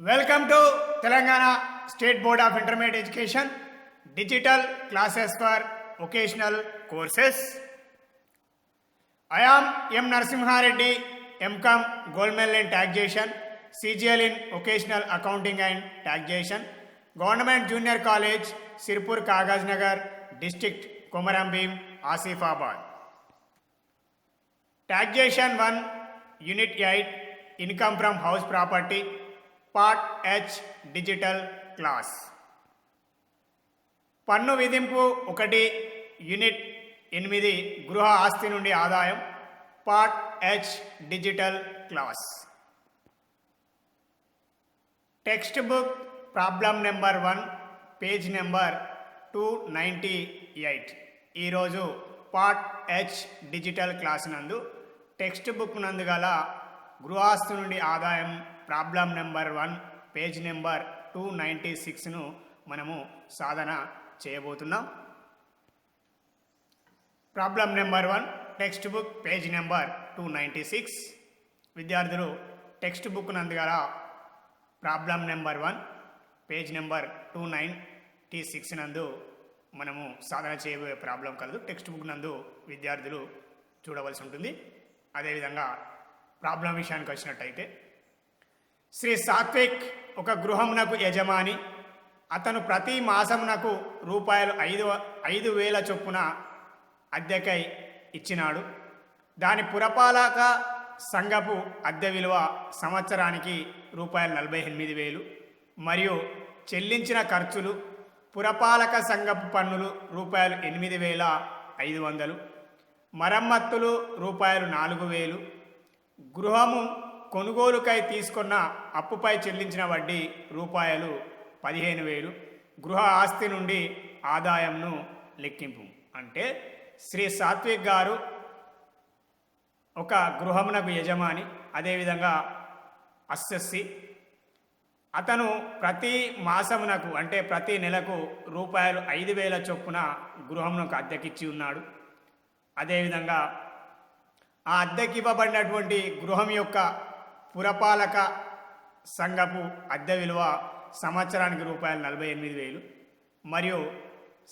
Welcome to Telangana State Board of Intermediate Education Digital Classes for Vocational Courses. I am M. Narasimha Reddy, M.Com Gold Medal in Taxation, CGL in Vocational Accounting and Taxation, Government Junior College, Sirpur Kagaz Nagar, District Komaram Bhim, Asifabad. Taxation 1, Unit 8, Income from House Property, Part H digital class. పన్ను విధింపు 1 unit 8 గృహ ఆస్తి నుండి ఆదాయం. Part H digital class. Text book problem number 1 page number 298. ఈరోజు part H digital class నందు text book నందు గల గృహాస్తి నుండి ఆదాయం ప్రాబ్లం నెంబర్ 1 పేజ్ నెంబర్ 296ను మనము సాధన చేయబోతున్నాం. Problem number 1 text book page number 296. విద్యార్థులు టెక్స్ట్ బుక్ నందు గల ప్రాబ్లం నెంబర్ 1 పేజ్ నెంబర్ 296 నందు మనము సాధన చేయబోయే ప్రాబ్లం కలదు. టెక్స్ట్ బుక్ నందు విద్యార్థులు చూడవలసి ఉంటుంది. అదేవిధంగా ప్రాబ్లం విషయానికి వచ్చినట్టయితే, శ్రీ సాత్విక్ ఒక గృహమునకు యజమాని. అతను ప్రతి మాసమునకు రూపాయలు 5,000 చొప్పున అద్దెకై ఇచ్చినాడు. దాని పురపాలక సంఘపు అద్దె విలువ సంవత్సరానికి రూపాయలు 48,000 మరియు చెల్లించిన ఖర్చులు పురపాలక సంఘపు పన్నులు రూపాయలు 8,500, మరమ్మత్తులు రూపాయలు 4,000, గృహము కొనుగోలుకై తీసుకున్న అప్పుపై చెల్లించిన వడ్డీ రూపాయలు 15,000. గృహ ఆస్తి నుండి ఆదాయంను లెక్కింపు. అంటే శ్రీ సాత్విక్ గారు ఒక గృహమునకు యజమాని, అదేవిధంగా అస్సెస్సి. అతను ప్రతి మాసమునకు అంటే ప్రతి నెలకు రూపాయలు 5,000 చొప్పున గృహమునకు అద్దెకిచ్చి ఉన్నాడు. అదేవిధంగా ఆ అద్దెకి ఇవ్వబడినటువంటి గృహం యొక్క పురపాలక సంఘపు అద్దె విలువ సంవత్సరానికి రూపాయలు 48,000 మరియు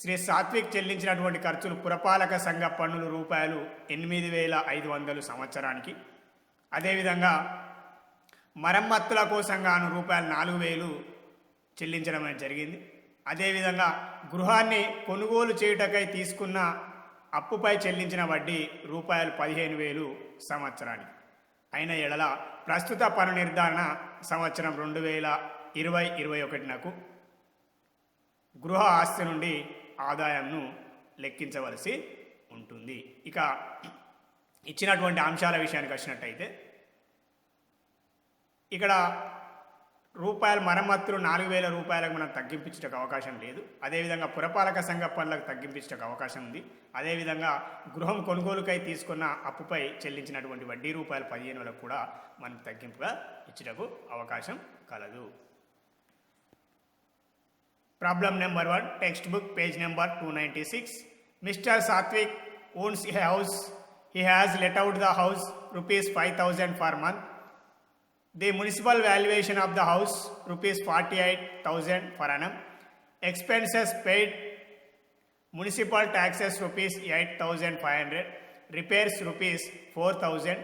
శ్రీ సాత్విక్ చెల్లించినటువంటి ఖర్చులు పురపాలక సంఘ పన్నులు రూపాయలు 8,500 సంవత్సరానికి. అదేవిధంగా మరమ్మత్తుల కోసం గాను రూపాయలు 4,000 చెల్లించడం అనేది జరిగింది. అదేవిధంగా గృహాన్ని కొనుగోలు చేయుటకై తీసుకున్న అప్పుపై చెల్లించిన వడ్డీ రూపాయలు 15,000 సంవత్సరానికి. అయిన ఎడల ప్రస్తుత పన్ను నిర్ధారణ సంవత్సరం 2020-21 గృహ ఆస్తి నుండి ఆదాయంను లెక్కించవలసి ఉంటుంది. ఇక ఇచ్చినటువంటి అంశాల విషయానికి వచ్చినట్టయితే, ఇక్కడ రూపాయలు మరమ్మతులు 4,000 రూపాయలకు మనం తగ్గింపించడానికి అవకాశం లేదు. అదేవిధంగా పురపాలక సంఘ పనులకు తగ్గింపించడానికి అవకాశం ఉంది. అదేవిధంగా గృహం కొనుగోలుకై తీసుకున్న అప్పుపై చెల్లించినటువంటి వడ్డీ రూపాయలు 15,000 కూడా మనం తగ్గింపుగా ఇచ్చుటకు అవకాశం కలదు. Problem number 1 text book page number 296. Mister Satvik owns a house. He has let out the house ₹5,000 per month. The municipal valuation of the house ₹48,000 per annum. Expenses paid municipal taxes ₹8,500. Repairs ₹4,000.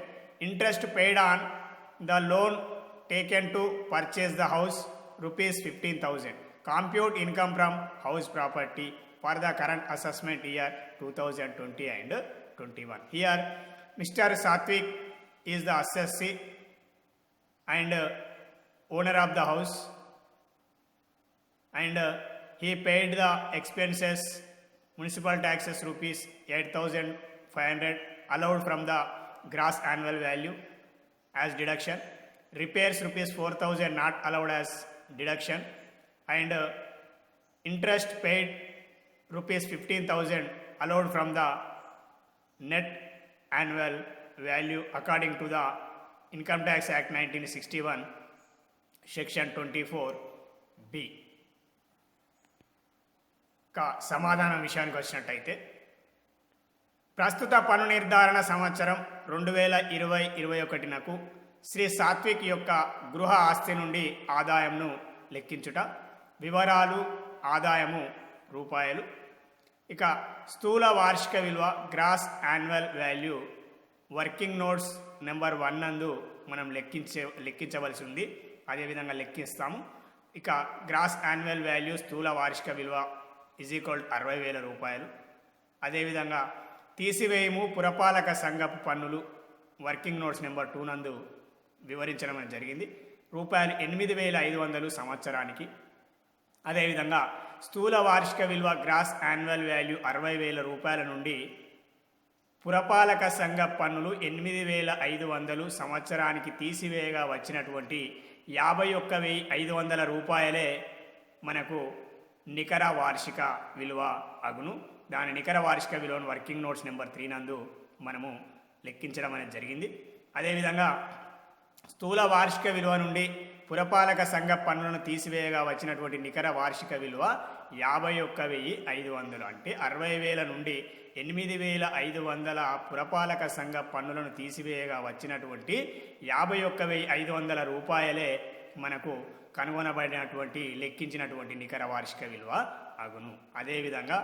Interest paid on the loan taken to purchase the house ₹15,000. Compute income from house property for the current assessment year 2020 and 21. Here Mr. Satvik is the assessee and owner of the house, and he paid the expenses municipal taxes ₹8,500 allowed from the gross annual value as deduction. Repairs ₹4,000 not allowed as deduction, and interest paid ₹15,000 allowed from the net annual value according to the Income Tax Act 1961 section 24B. సమాధానం విషయానికి వచ్చినట్టయితే, ప్రస్తుత పన్ను నిర్ధారణ సంవత్సరం 2020-21 శ్రీ సాత్విక్ యొక్క గృహ ఆస్తి నుండి ఆదాయంను లెక్కించుట. వివరాలు: ఆదాయము రూపాయలు. ఇక స్థూల వార్షిక విలువ gross annual value working notes number 1 నందు మనం లెక్కించవలసి ఉంది. అదేవిధంగా లెక్కిస్తాము. ఇక గ్రాస్ యాన్యువల్ వాల్యూ స్థూల వార్షిక విలువ = 60,000 రూపాయలు. అదేవిధంగా తీసివేయము పురపాలక సంఘపు పన్నులు వర్కింగ్ నోట్స్ నెంబర్ 2 నందు వివరించడం జరిగింది. రూపాయలు 8,500 సంవత్సరానికి. అదేవిధంగా స్థూల వార్షిక విలువ గ్రాస్ యాన్యువల్ వాల్యూ 60,000 రూపాయల నుండి పురపాలక సంఘ పన్నులు 8,500 సంవత్సరానికి తీసివేయగా వచ్చినటువంటి 51,500 రూపాయలే మనకు నికర వార్షిక విలువ అగును. దాని నికర వార్షిక విలువను వర్కింగ్ నోట్స్ నెంబర్ 3 నందు మనము లెక్కించడం అనేది జరిగింది. అదేవిధంగా స్థూల వార్షిక విలువ నుండి పురపాలక సంఘ పన్నులను తీసివేయగా వచ్చినటువంటి నికర వార్షిక విలువ 51,500. అంటే 60,000 నుండి 8,500 పురపాలక సంఘ పన్నులను తీసివేయగా వచ్చినటువంటి 51,500 రూపాయలే మనకు కనుగొనబడినటువంటి లెక్కించినటువంటి నికర వార్షిక విలువ అగును. అదేవిధంగా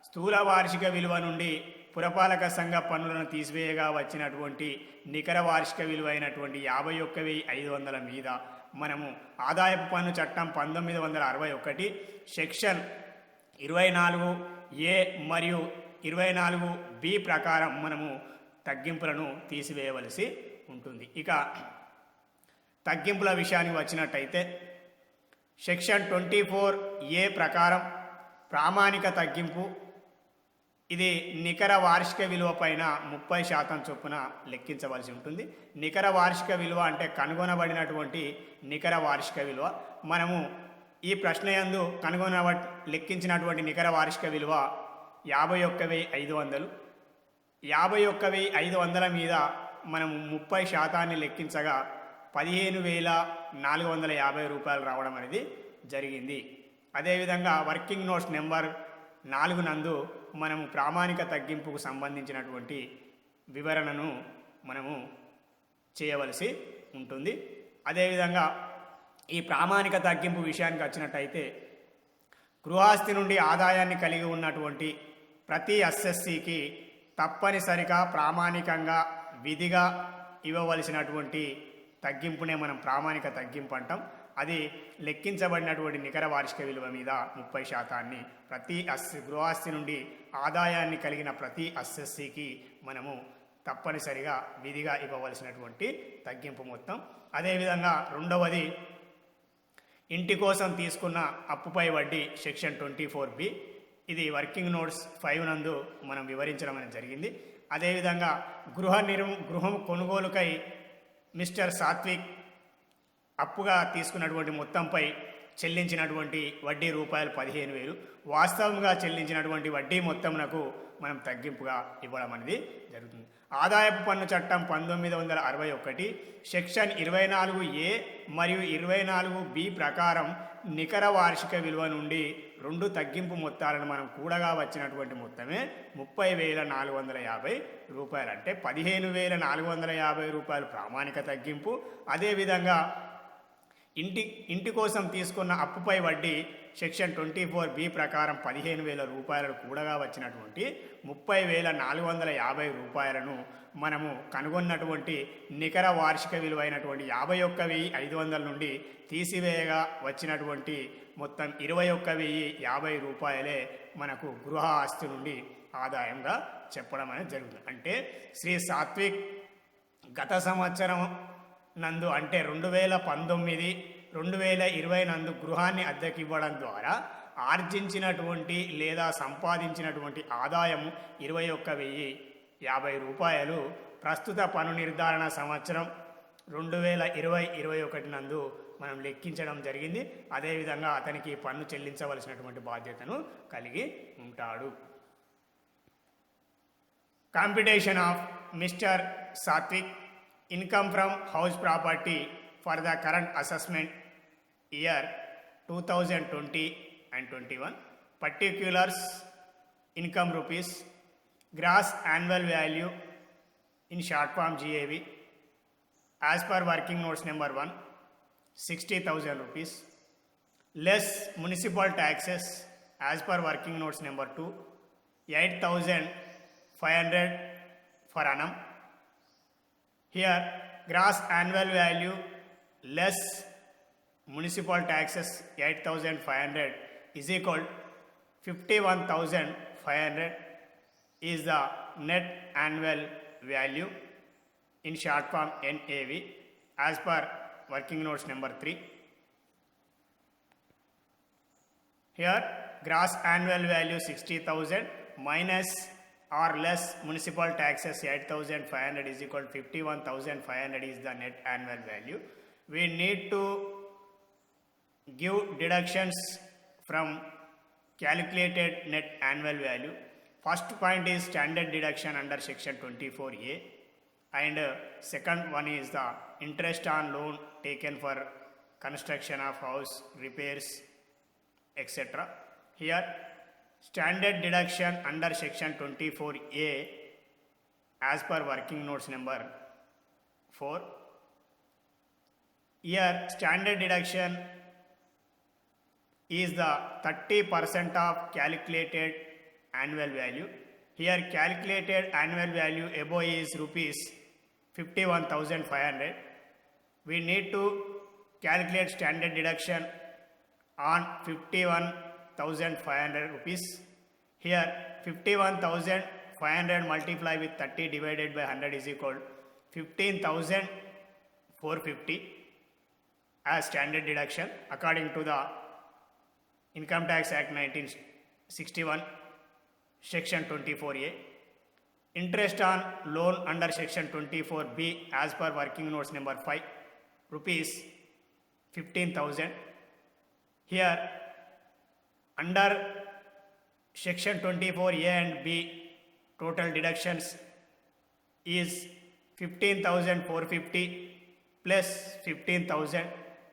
స్థూల వార్షిక విలువ నుండి పురపాలక సంఘ పన్నులను తీసివేయగా వచ్చినటువంటి నికర వార్షిక విలువ అయినటువంటి 51,500 మీద మనము ఆదాయపు పన్ను చట్టం 1961 సెక్షన్ 24A మరియు 24B ప్రకారం మనము తగ్గింపులను తీసివేయవలసి ఉంటుంది. ఇక తగ్గింపుల విషయానికి వచ్చినట్టయితే సెక్షన్ 24A ప్రకారం ప్రామాణిక తగ్గింపు ఇది నికర వార్షిక విలువ పైన 30% చొప్పున లెక్కించవలసి ఉంటుంది. నికర వార్షిక విలువ అంటే కనుగొనబడినటువంటి నికర వార్షిక విలువ. మనము ఈ ప్రశ్న యందు లెక్కించినటువంటి నికర వార్షిక విలువ 51,500. 51,500 మీద మనము 30% లెక్కించగా 15,450 రూపాయలు రావడం అనేది జరిగింది. అదేవిధంగా వర్కింగ్ నోట్స్ నెంబర్ 4 నందు మనము ప్రామాణిక తగ్గింపుకు సంబంధించినటువంటి వివరణను మనము చేయవలసి ఉంటుంది. అదేవిధంగా ఈ ప్రామాణిక తగ్గింపు విషయానికి వచ్చినట్టయితే గృహాస్తి నుండి ఆదాయాన్ని కలిగి ఉన్నటువంటి ప్రతి ఎస్ఎస్సికి తప్పనిసరిగా ప్రామాణికంగా విధిగా ఇవ్వవలసినటువంటి తగ్గింపునే మనం ప్రామాణిక తగ్గింపు అంటాం. అది లెక్కించబడినటువంటి నికర వార్షిక విలువ మీద 30% ప్రతి గృహాస్తి నుండి ఆదాయాన్ని కలిగిన ప్రతి ఎస్ఎస్సికి మనము తప్పనిసరిగా విధిగా ఇవ్వవలసినటువంటి తగ్గింపు మొత్తం. అదేవిధంగా రెండవది ఇంటి కోసం తీసుకున్న అప్పుపై వడ్డీ సెక్షన్ 24B. ఇది వర్కింగ్ నోట్స్ 5 నందు మనం వివరించడం అనేది జరిగింది. అదేవిధంగా గృహం కొనుగోలుకై మిస్టర్ సాత్విక్ అప్పుగా తీసుకున్నటువంటి మొత్తంపై చెల్లించినటువంటి వడ్డీ రూపాయలు 15,000. వాస్తవంగా చెల్లించినటువంటి వడ్డీ మొత్తంకు మనం తగ్గింపుగా ఇవ్వడం అనేది జరుగుతుంది. ఆదాయపు పన్ను చట్టం 1961 సెక్షన్ 24A మరియు 24B ప్రకారం నికర వార్షిక విలువ నుండి 2 తగ్గింపు మొత్తాలను మనం కూడగా వచ్చినటువంటి మొత్తమే 30,450 రూపాయలు. అంటే 15,450 రూపాయలు ప్రామాణిక తగ్గింపు. అదేవిధంగా ఇంటి కోసం తీసుకున్న అప్పుపై వడ్డీ సెక్షన్ 24B ప్రకారం 15,000 రూపాయలను కూడగా వచ్చినటువంటి 30,450 రూపాయలను మనము కనుగొన్నటువంటి నికర వార్షిక విలువైనటువంటి 51,500 నుండి తీసివేయగా వచ్చినటువంటి మొత్తం 21,050 రూపాయలే మనకు గృహ ఆస్తి నుండి ఆదాయంగా చెప్పడం అనేది జరుగుతుంది. అంటే శ్రీ సాత్విక్ గత సంవత్సరం నందు అంటే 2019, 2020 నందు గృహాన్ని అద్దెకి ఇవ్వడం ద్వారా ఆర్జించినటువంటి లేదా సంపాదించినటువంటి ఆదాయం 21,050 రూపాయలు ప్రస్తుత పన్ను నిర్ధారణ సంవత్సరం 2020-21 నందు మనం లెక్కించడం జరిగింది. అదేవిధంగా అతనికి పన్ను చెల్లించవలసినటువంటి బాధ్యతను కలిగి ఉంటాడు. Computation of Mister Satvik income from house property for the current assessment year 2020 and 21. Particulars: income rupees, gross annual value in short form GAV, as per working notes number 1, 60,000 rupees, less municipal taxes as per working notes number 2, 8,500 per annum. Here gross annual value less municipal taxes 8,500 is equal 51,500 is the net annual value, in short form NAV, as per working notes number 3. Here gross annual value 60,000 minus or less municipal taxes 8,500 is equal to 51,500 is the net annual value. We need to give deductions from calculated net annual value. First point is standard deduction under section 24A, and second one is the interest on loan taken for construction of house, repairs, etc. Here standard deduction under section 24A as per working notes number 4. Here standard deduction is the 30% of calculated annual value. Here calculated annual value above is rupees 51,500. We need to calculate standard deduction on 51,500 rupees. Here 51,500 multiply with 30 divided by 100 is equal 15,450 as standard deduction according to the Income Tax Act 1961 section 24A. Interest on loan under section 24B as per working notes number 5 rupees 15,000. Here under section 24A and B total deductions is 15,450 plus 15,000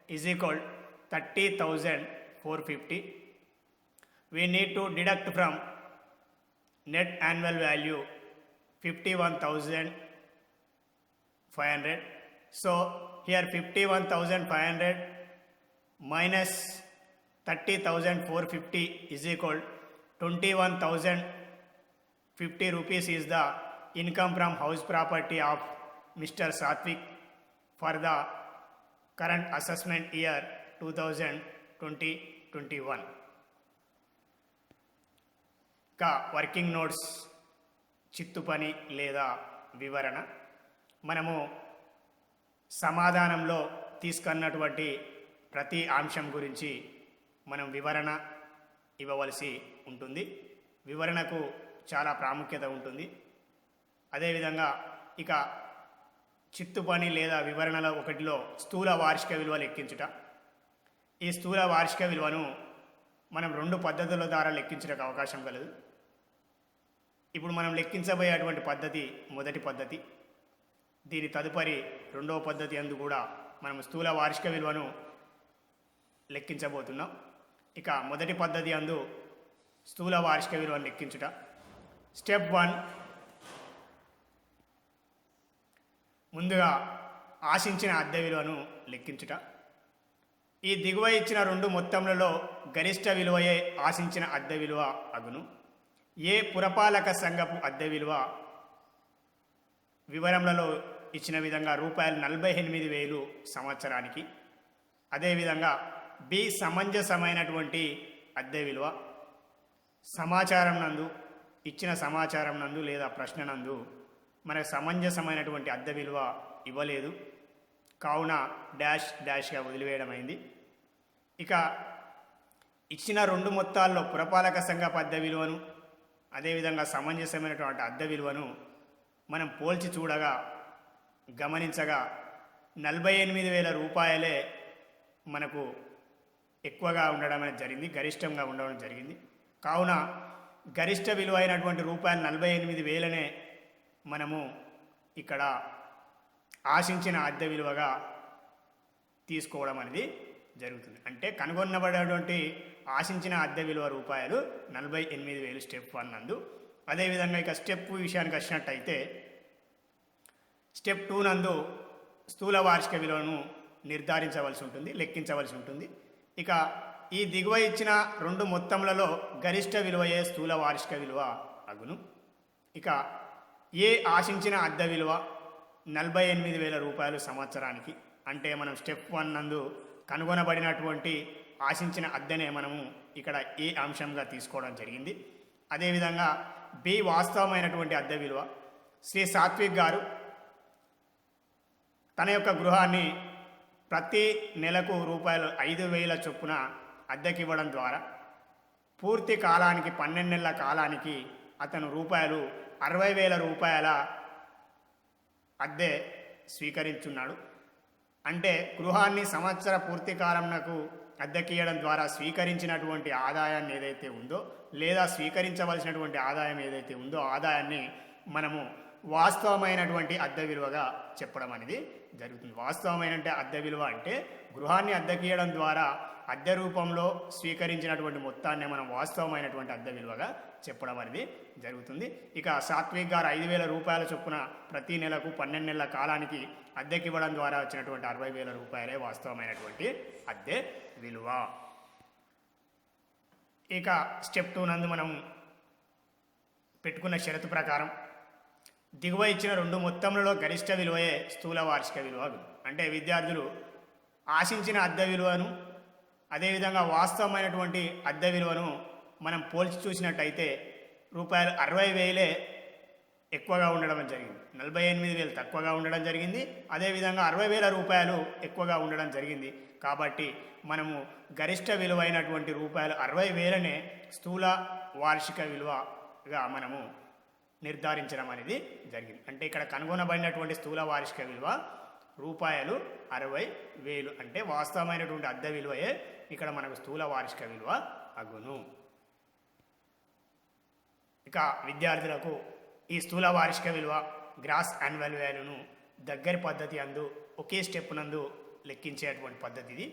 is equal 30,450. We need to deduct from net annual value 51,500. So here 51,500 minus 30,450 is equal 21,050 rupees is the income from house property of Mr. Satvik for the current assessment year 2020-21. Working notes చిత్తు పని లేదా వివరణ. మనము సమాధానంలో తీసుకున్నటువంటి ప్రతి అంశం గురించి మనం వివరణ ఇవ్వవలసి ఉంటుంది. వివరణకు చాలా ప్రాముఖ్యత ఉంటుంది. అదేవిధంగా ఇక చిత్తు పని లేదా వివరణలో ఒకటిలో స్థూల వార్షిక విలువ లెక్కించుట. ఈ స్థూల వార్షిక విలువను మనం 2 పద్ధతుల ద్వారా లెక్కించడానికి అవకాశం కలదు. ఇప్పుడు మనం లెక్కించబోయేటువంటి పద్ధతి మొదటి పద్ధతి. దీని తదుపరి రెండవ పద్ధతి అందు కూడా మనం స్థూల వార్షిక విలువను లెక్కించబోతున్నాం. ఇక మొదటి పద్ధతి అందు స్థూల వార్షిక విలువను లెక్కించుట. స్టెప్ 1, ముందుగా ఆశించిన అద్దె విలువను లెక్కించుట. ఈ దిగువ ఇచ్చిన 2 మొత్తములలో గరిష్ట విలువయే ఆశించిన అద్దె విలువ అగును. ఏ పురపాలక సంఘపు అద్దె విలువ వివరములలో ఇచ్చిన విధంగా రూపాయలు 48,000 సంవత్సరానికి. అదేవిధంగా బి సమంజసమైనటువంటి అద్దె విలువ సమాచారం నందు ఇచ్చిన సమాచారం నందు లేదా ప్రశ్న నందు మనకు సమంజసమైనటువంటి అద్దె విలువ ఇవ్వలేదు కావున డాష్ డాష్గా వదిలివేయడమైంది. ఇక ఇచ్చిన 2 మొత్తాల్లో పురపాలక సంఘపు అద్దె విలువను అదేవిధంగా సమంజసమైనటువంటి అద్దె విలువను మనం పోల్చి చూడగా గమనించగా 48,000 రూపాయలే మనకు ఎక్కువగా ఉండడం అనేది జరిగింది, గరిష్టంగా ఉండడం జరిగింది. కావున గరిష్ట విలువ అయినటువంటి రూపాయలు 48,000నే మనము ఇక్కడ ఆశించిన అద్దె విలువగా తీసుకోవడం అనేది జరుగుతుంది. అంటే కనుగొనబడేటువంటి ఆశించిన అద్దె విలువ రూపాయలు 48,000 స్టెప్ 1 నందు. అదేవిధంగా ఇక స్టెప్ విషయానికి వచ్చినట్టయితే స్టెప్ 2 నందు స్థూల వార్షిక విలువను నిర్ధారించవలసి ఉంటుంది, లెక్కించవలసి ఉంటుంది. ఇక ఈ దిగువ ఇచ్చిన రెండు మొత్తములలో గరిష్ట విలువయే స్థూల వార్షిక విలువ అగును. ఇక ఏ ఆశించిన అద్దె విలువ 48,000 రూపాయలు సంవత్సరానికి, అంటే మనం స్టెప్ 1 నందు కనుగొనబడినటువంటి ఆశించిన అద్దెనే మనము ఇక్కడ ఏ అంశంగా తీసుకోవడం జరిగింది. అదేవిధంగా బి వాస్తవమైనటువంటి అద్దె విలువ. శ్రీ సాత్విక్ గారు తన యొక్క గృహాన్ని ప్రతి నెలకు రూపాయలు 5,000 చొప్పున అద్దెకివ్వడం ద్వారా పూర్తి కాలానికి 12 నెలల కాలానికి అతను రూపాయలు 60,000 రూపాయల అద్దె స్వీకరించున్నాడు. అంటే గృహాన్ని సంవత్సర పూర్తి కాలంకు అద్దెకియడం ద్వారా స్వీకరించినటువంటి ఆదాయాన్ని ఏదైతే ఉందో, లేదా స్వీకరించవలసినటువంటి ఆదాయం ఏదైతే ఉందో ఆదాయాన్ని మనము వాస్తవమైనటువంటి అద్దె విలువగా చెప్పడం అనేది జరుగుతుంది. వాస్తవమైన అద్దె విలువ అంటే గృహాన్ని అద్దెకియడం ద్వారా అద్దె రూపంలో స్వీకరించినటువంటి మొత్తాన్ని మనం వాస్తవమైనటువంటి అద్దె విలువగా చెప్పడం అనేది జరుగుతుంది. ఇక సాత్విక్ గారు 5,000 రూపాయల చొప్పున ప్రతి నెలకు 12 నెలల కాలానికి అద్దెకివ్వడం ద్వారా వచ్చినటువంటి 60,000 రూపాయలే వాస్తవమైనటువంటి అద్దె విలువ. ఇక స్టెప్ 2 నందు మనం పెట్టుకున్న షరతు ప్రకారం దిగువ ఇచ్చిన రెండు మొత్తములలో గరిష్ట విలువయే స్థూల వార్షిక విలువ. అంటే విద్యార్థులు ఆశించిన అద్దె విలువను అదేవిధంగా వాస్తవమైనటువంటి అద్దె విలువను మనం పోల్చి చూసినట్టయితే రూపాయలు 60,000 ఎక్కువగా ఉండడం జరిగింది, 48,000 తక్కువగా ఉండడం జరిగింది. అదేవిధంగా 60,000 రూపాయలు ఎక్కువగా ఉండడం జరిగింది. కాబట్టి మనము గరిష్ట విలువైనటువంటి రూపాయలు 60,000నే స్థూల వార్షిక విలువగా మనము నిర్ధారించడం అనేది జరిగింది. అంటే ఇక్కడ కనుగొనబడినటువంటి స్థూల వార్షిక విలువ రూపాయలు 60,000. అంటే వాస్తవమైనటువంటి అద్దె విలువయే ఇక్కడ మనకు స్థూల వార్షిక విలువ అగును. ఇక విద్యార్థులకు ఈ స్థూల వార్షిక విలువ గ్రాస్ యాన్యువల్ వాల్యూను దగ్గరి పద్ధతి అందు ఒకే స్టెప్ నందు లెక్కించేటువంటి పద్ధతి ఇది.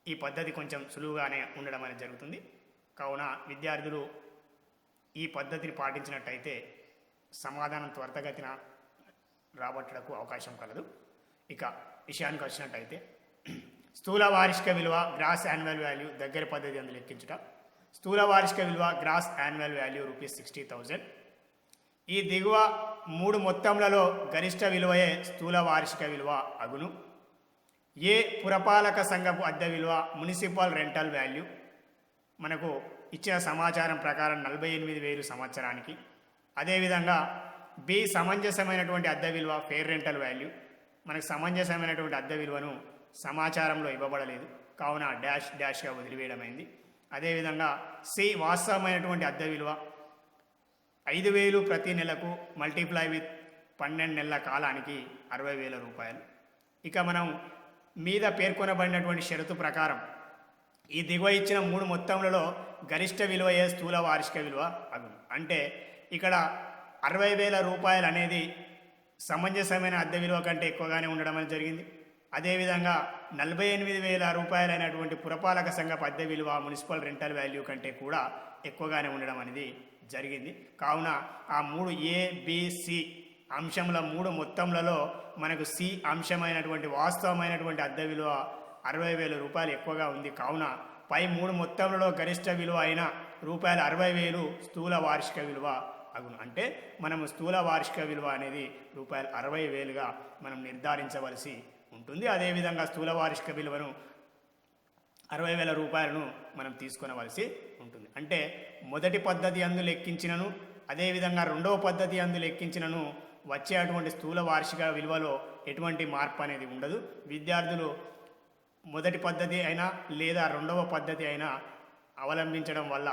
ఈ పద్ధతి కొంచెం సులువుగానే ఉండడం అనేది జరుగుతుంది. కావున విద్యార్థులు ఈ పద్ధతిని పాటించినట్టయితే సమాధానం త్వరితగతిన రాబట్టడానికి అవకాశం కలదు. ఇక విషయానికి వచ్చినట్టయితే స్థూల వార్షిక విలువ గ్రాస్ యాన్యువల్ వాల్యూ దగ్గర పద్ధతి అందు లెక్కించుట. స్థూల వార్షిక విలువ గ్రాస్ యాన్యువల్ వాల్యూ ₹60,000. ఈ దిగువ మూడు మొత్తములలో గరిష్ట విలువయే స్థూల వార్షిక విలువ అగును. ఏ పురపాలక సంఘపు అద్దె విలువ మున్సిపల్ రెంటల్ వాల్యూ మనకు ఇచ్చిన సమాచారం ప్రకారం 48,000 సంవత్సరానికి. అదేవిధంగా బి సమంజసమైనటువంటి అద్దె విలువ ఫెయిర్ రెంటల్ వాల్యూ. మనకు సమంజసమైనటువంటి అద్దె విలువను సమాచారంలో ఇవ్వబడలేదు కావున డాష్గా వదిలివేయడమైంది. అదేవిధంగా సి వాస్తవమైనటువంటి అద్దె విలువ 5,000 ప్రతి నెలకు మల్టిప్లై విత్ 12 నెలల కాలానికి 60,000 రూపాయలు. ఇక మనం మీద పేర్కొనబడినటువంటి షరతు ప్రకారం ఈ దిగువ ఇచ్చిన మూడు మొత్తములలో గరిష్ట విలువయే స్థూల వార్షిక విలువ అగును. అంటే ఇక్కడ 60,000 రూపాయలు అనేది సమంజసమైన అద్దె విలువ కంటే ఎక్కువగానే ఉండడం అనేది జరిగింది. అదేవిధంగా 48,000 రూపాయలు అయినటువంటి పురపాలక సంఘపు అద్దె విలువ మున్సిపల్ రెంటల్ వాల్యూ కంటే కూడా ఎక్కువగానే ఉండడం అనేది జరిగింది. కావున ఆ మూడు ABC అంశముల మూడు మొత్తములలో మనకు సి అంశమైనటువంటి వాస్తవమైనటువంటి అద్దె విలువ 60,000 రూపాయలు ఎక్కువగా ఉంది. కావున పై మూడు మొత్తములలో గరిష్ట విలువ అయిన రూపాయలు 60,000 స్థూల వార్షిక విలువ అగును. అంటే మనము స్థూల వార్షిక విలువ అనేది రూపాయలు 60,000గా మనం నిర్ధారించవలసి ఉంటుంది. అదేవిధంగా స్థూల వార్షిక విలువను 60,000 రూపాయలను మనం తీసుకొనవలసి ఉంటుంది. అంటే మొదటి పద్ధతి అందు లెక్కించినను అదేవిధంగా రెండవ పద్ధతి అందు లెక్కించినను వచ్చేటువంటి స్థూల వార్షిక విలువలో ఎటువంటి మార్పు అనేది ఉండదు. విద్యార్థులు మొదటి పద్ధతి అయినా లేదా రెండవ పద్ధతి అయినా అవలంబించడం వల్ల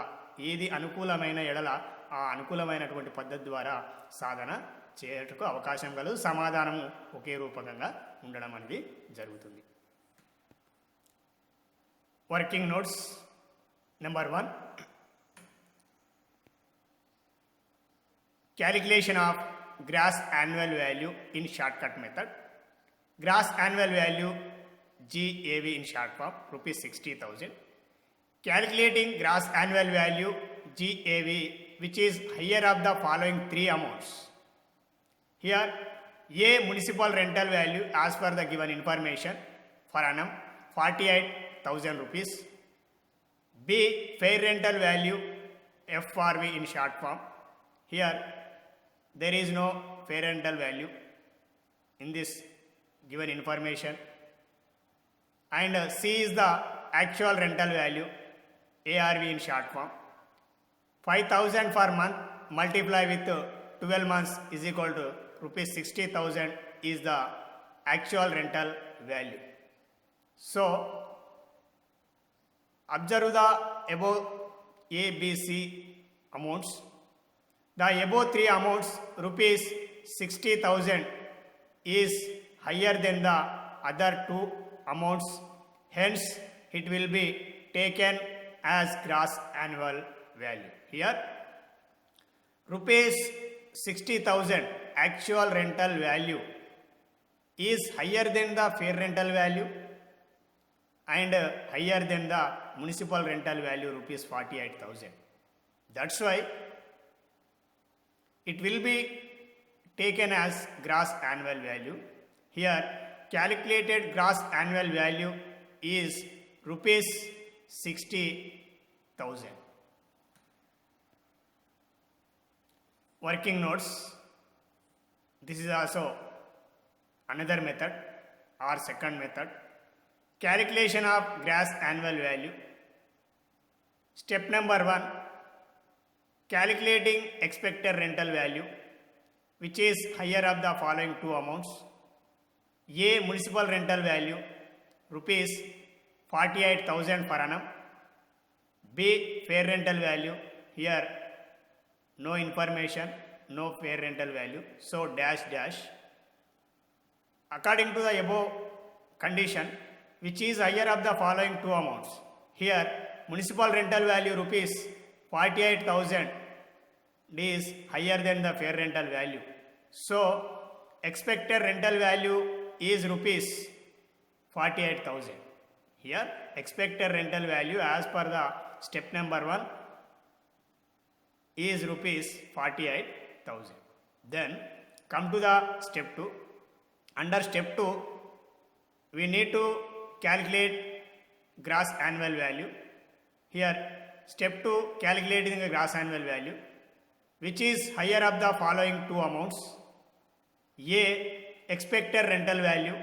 ఏది అనుకూలమైన ఎడల ఆ అనుకూలమైనటువంటి పద్ధతి ద్వారా సాధన చేయటకు అవకాశం కలదు. సమాధానము ఒకే రూపకంగా ఉండడం అనేది జరుగుతుంది. Working notes number 1, calculation of gross annual value in short cut method. Gross annual value GAV in short form ₹60,000. Calculating gross annual value GAV which is higher of the following three amounts. Here A. Municipal rental value as per the given information per annum 48,000 rupees. B. Fair rental value FRV in short form. Here there is no fair rental value in this given information. And C is the actual rental value ARV in short form. 5,000 per month multiply with 12 months is equal to rupees 60,000 is the actual rental value. So observe the above A, B, C amounts. The above three amounts rupees 60,000 is higher than the other two amounts, hence it will be taken as gross annual value. Here rupees 60,000 actual rental value is higher than the fair rental value and higher than the municipal rental value rupees 48,000. That's why it will be taken as gross annual value. Here calculated gross annual value is rupees 60,000. Working notes. This is also another method or second method. Calculation of gross annual value. Step number 1. Calculating expected rental value, which is higher of the following two amounts. A. Municipal rental value rupees 48,000 per annum. B. Fair rental value. Here no information, no fair rental value, so dash dash. According to the above condition, which is higher of the following two amounts. Here municipal rental value rupees 48,000 is higher than the fair rental value, so expected rental value is rupees 48,000. Here expected rental value as per the step number 1 is rupees 48,000. Then come to the step 2. Under step 2 we need to calculate gross annual value. Here step 2 calculating the gross annual value, which is higher of the following two amounts. A. Expected rental value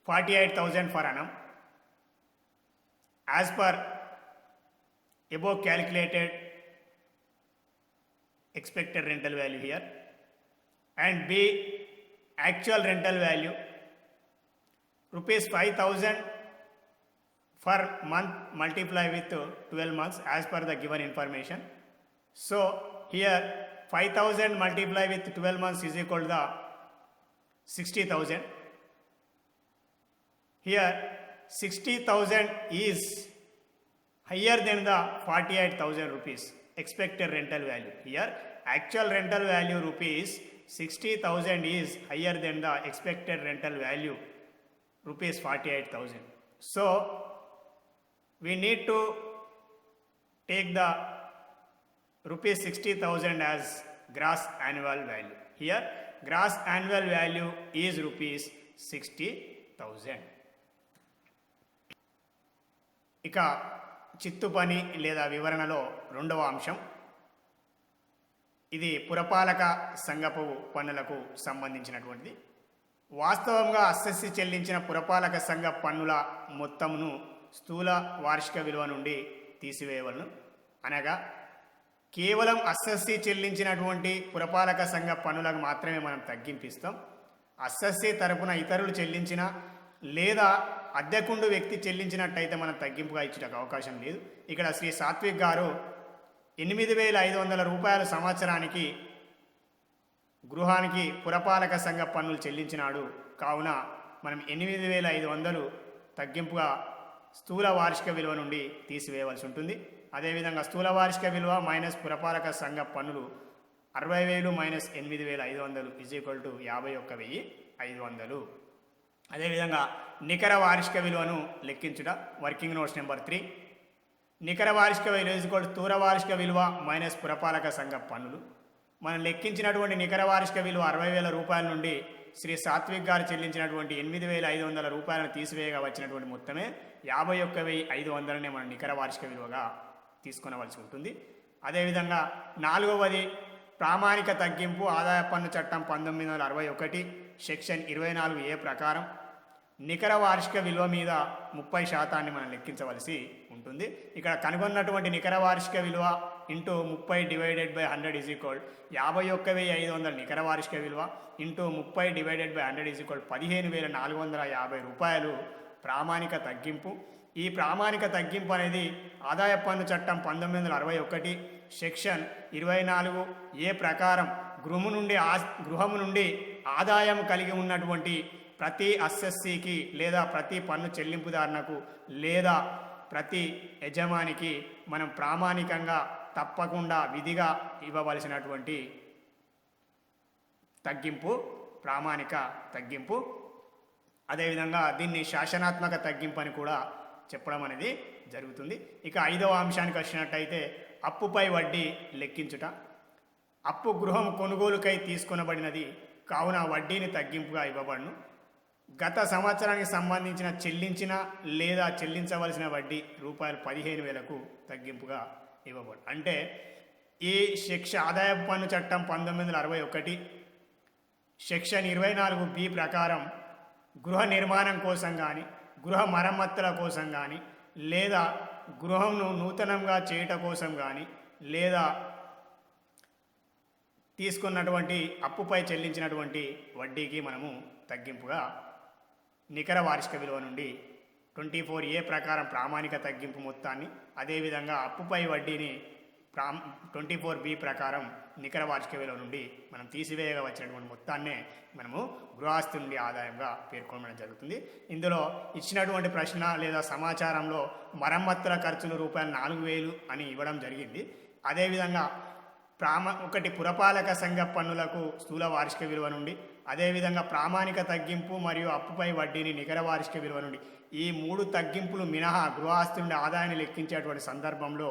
48,000 per annum as per above calculated expected rental value here, and B. Actual rental value rupees 5,000 per month multiply with 12 months as per the given information. So here 5,000 multiply with 12 months is equal to the 60,000. Here 60,000 is higher than the 48,000 rupees expected rental value. Here actual rental value rupees 60,000 is higher than the expected rental value rupees 48,000. So we need to take the rupees 60,000 as gross annual value. Here gross annual value is rupees 60,000. ఇక చిత్తు పని లేదా వివరణలో రెండవ అంశం, ఇది పురపాలక సంఘపు పన్నులకు సంబంధించినటువంటిది. వాస్తవంగా అస్సెస్సి చెల్లించిన పురపాలక సంఘ పన్నుల మొత్తమును స్థూల వార్షిక విలువ నుండి తీసివేయవలను. అనగా కేవలం అస్సెస్సి చెల్లించినటువంటి పురపాలక సంఘ పన్నులకు మాత్రమే మనం తగ్గింపిస్తాం. అస్సెస్సి తరపున ఇతరులు చెల్లించిన లేదా అద్దెకుండు వ్యక్తి చెల్లించినట్టయితే మనం తగ్గింపుగా ఇచ్చడానికి అవకాశం లేదు. ఇక్కడ శ్రీ సాత్విక్ గారు 8,500 రూపాయల సంవత్సరానికి గృహానికి పురపాలక సంఘ పన్నులు చెల్లించినాడు. కావున మనం 8,500 తగ్గింపుగా స్థూల వార్షిక విలువ నుండి తీసివేయవలసి ఉంటుంది. అదేవిధంగా స్థూల వార్షిక విలువ మైనస్ పురపాలక సంఘ పన్నులు 60,000 మైనస్ 8,500 ఈజ్ ఈక్వల్ టు 51,500. అదేవిధంగా నికర వార్షిక విలువను లెక్కించుట. Working notes number 3. నికర వార్షిక విలువ ఈజ్ ఈక్వల్ టు స్థూల వార్షిక విలువ మైనస్ పురపాలక సంఘ పన్నులు. మనం లెక్కించినటువంటి నికర వార్షిక విలువ 60,000 రూపాయల నుండి శ్రీ సాత్విక్ గారు చెల్లించినటువంటి 8,500 రూపాయలను తీసివేయగా వచ్చినటువంటి మొత్తమే 51,500నే మనం నికర వార్షిక విలువగా తీసుకొనవలసి ఉంటుంది. అదేవిధంగా 4వది ప్రామాణిక తగ్గింపు ఆదాయ పన్ను చట్టం 1961 సెక్షన్ 24A ప్రకారం నికర వార్షిక విలువ మీద 30% మనం లెక్కించవలసి ఉంటుంది. ఇక్కడ కనుగొన్నటువంటి నికర వార్షిక విలువ ఇంటూ 30/100 ఈజ్ ఈక్వల్ 51,500 నికర వార్షిక విలువ ఇంటూ 30/100 ఈజ్ ఈక్వల్ 15,450 రూపాయలు ప్రామాణిక తగ్గింపు. ఈ ప్రామాణిక తగ్గింపు అనేది ఆదాయ పన్ను చట్టం 1961 సెక్షన్ 24A ప్రకారం గృహము నుండి ఆదాయం కలిగి ఉన్నటువంటి ప్రతి అస్సెస్సీకి లేదా ప్రతి పన్ను చెల్లింపుదారునకు లేదా ప్రతి యజమానికి మనం ప్రామాణికంగా తప్పకుండా విధిగా ఇవ్వవలసినటువంటి తగ్గింపు ప్రామాణిక తగ్గింపు. అదేవిధంగా దీన్ని శాసనాత్మక తగ్గింపు అని కూడా చెప్పడం అనేది జరుగుతుంది. ఇక 5వ అంశానికి వచ్చినట్టయితే అప్పుపై వడ్డీ లెక్కించుట. అప్పు గృహం కొనుగోలుకై తీసుకొనబడినది కావున వడ్డీని తగ్గింపుగా ఇవ్వబడును. గత సంవత్సరానికి సంబంధించిన చెల్లించిన లేదా చెల్లించవలసిన వడ్డీ రూపాయలు 15,000కు తగ్గింపుగా ఇవ్వబడు. అంటే ఈ ఆదాయ పన్ను చట్టం 1961 సెక్షన్ 24B ప్రకారం గృహ నిర్మాణం కోసం కానీ గృహ మరమ్మతుల కోసం కానీ లేదా గృహంను నూతనంగా చేయట కోసం కానీ లేదా తీసుకున్నటువంటి అప్పుపై చెల్లించినటువంటి వడ్డీకి మనము తగ్గింపుగా నికర వార్షిక విలువ నుండి 24A ప్రకారం ప్రామాణిక తగ్గింపు మొత్తాన్ని, అదేవిధంగా అప్పుపై వడ్డీని 24B ప్రకారం నికర వార్షిక విలువ నుండి మనం తీసివేయగా వచ్చినటువంటి మొత్తాన్నే మనము గృహస్థు నుండి ఆదాయంగా పేర్కొనడం జరుగుతుంది. ఇందులో ఇచ్చినటువంటి ప్రశ్న లేదా సమాచారంలో మరమ్మతుల ఖర్చులు రూపాయలు 4,000 అని ఇవ్వడం జరిగింది. అదేవిధంగా ఒకటి పురపాలక సంఘ పన్నులకు స్థూల వార్షిక విలువ నుండి, అదేవిధంగా ప్రామాణిక తగ్గింపు మరియు అప్పుపై వడ్డీని నికర వార్షిక విలువ నుండి, ఈ 3 తగ్గింపులు మినహా గృహస్థు నుండి ఆదాయాన్ని లెక్కించేటువంటి సందర్భంలో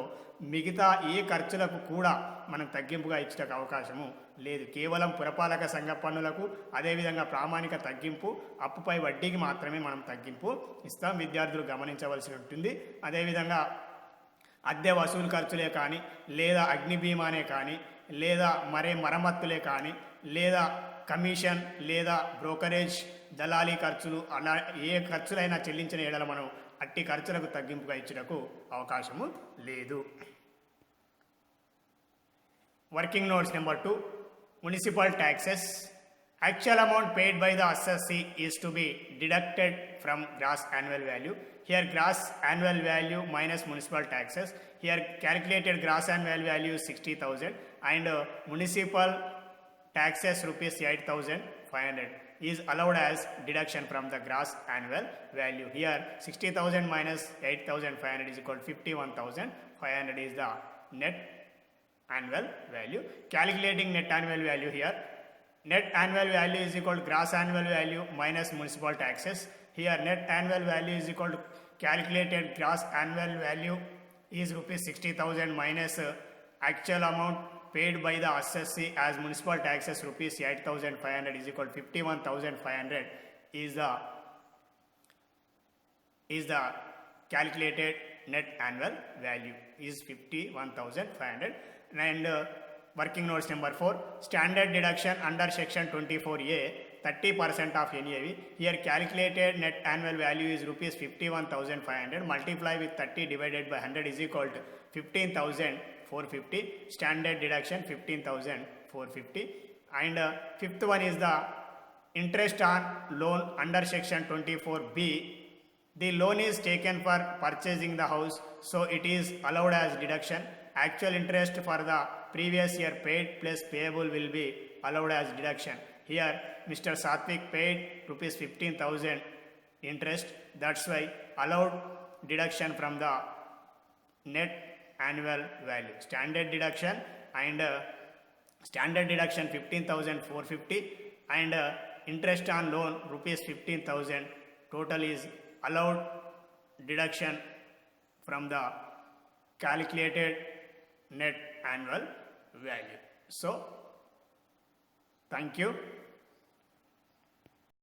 మిగతా ఏ ఖర్చులకు కూడా మనం తగ్గింపుగా ఇచ్చడానికి అవకాశము లేదు. కేవలం పురపాలక సంఘ పన్నులకు అదేవిధంగా ప్రామాణిక తగ్గింపు అప్పుపై వడ్డీకి మాత్రమే మనం తగ్గింపు ఇస్తాం. విద్యార్థులు గమనించవలసి ఉంటుంది. అదేవిధంగా అద్దె వసూలు ఖర్చులే కానీ లేదా అగ్ని బీమానే కానీ లేదా మరమ్మతులే కానీ లేదా కమిషన్ లేదా బ్రోకరేజ్ దళారీ ఖర్చులు అలా ఏ ఖర్చులైనా చెల్లించిన ఏడల మనం అట్టి ఖర్చులకు తగ్గింపుగా ఇచ్చుటకు అవకాశము లేదు. Working notes number 2 municipal taxes. Actual amount paid by the assessee is to be deducted from gross annual value. Here gross annual value minus municipal taxes. Here calculated gross annual value is 60,000 and municipal taxes rupees 8,500 is allowed as deduction from the gross annual value. Here 60,000 minus 8,500 is equal to 51,500 is the net annual value. Calculating net annual value here. Net annual value is equal to gross annual value minus municipal taxes. Here net annual value is equal to calculated gross annual value is rupees 60,000 minus actual amount paid by the assessee as municipal taxes rupees 8,500 is equal to 51,500 is the calculated net annual value is 51,500. And working notes number 4, standard deduction under section 24A 30% of NAV. Here calculated net annual value is rupees 51,500 multiply with 30 divided by 100 is equal to 15,450. Standard deduction 15,450. And fifth one is the interest on loan under section 24B. The loan is taken for purchasing the house, so it is allowed as deduction. Actual interest for the previous year paid plus payable will be allowed as deduction. Here Mr. Satvik paid rupees 15,000 interest, that's why allowed deduction from the net annual value. Standard deduction and standard deduction 15,450 and interest on loan rupees 15,000. Total is allowed deduction from the calculated net annual value. So Thank you.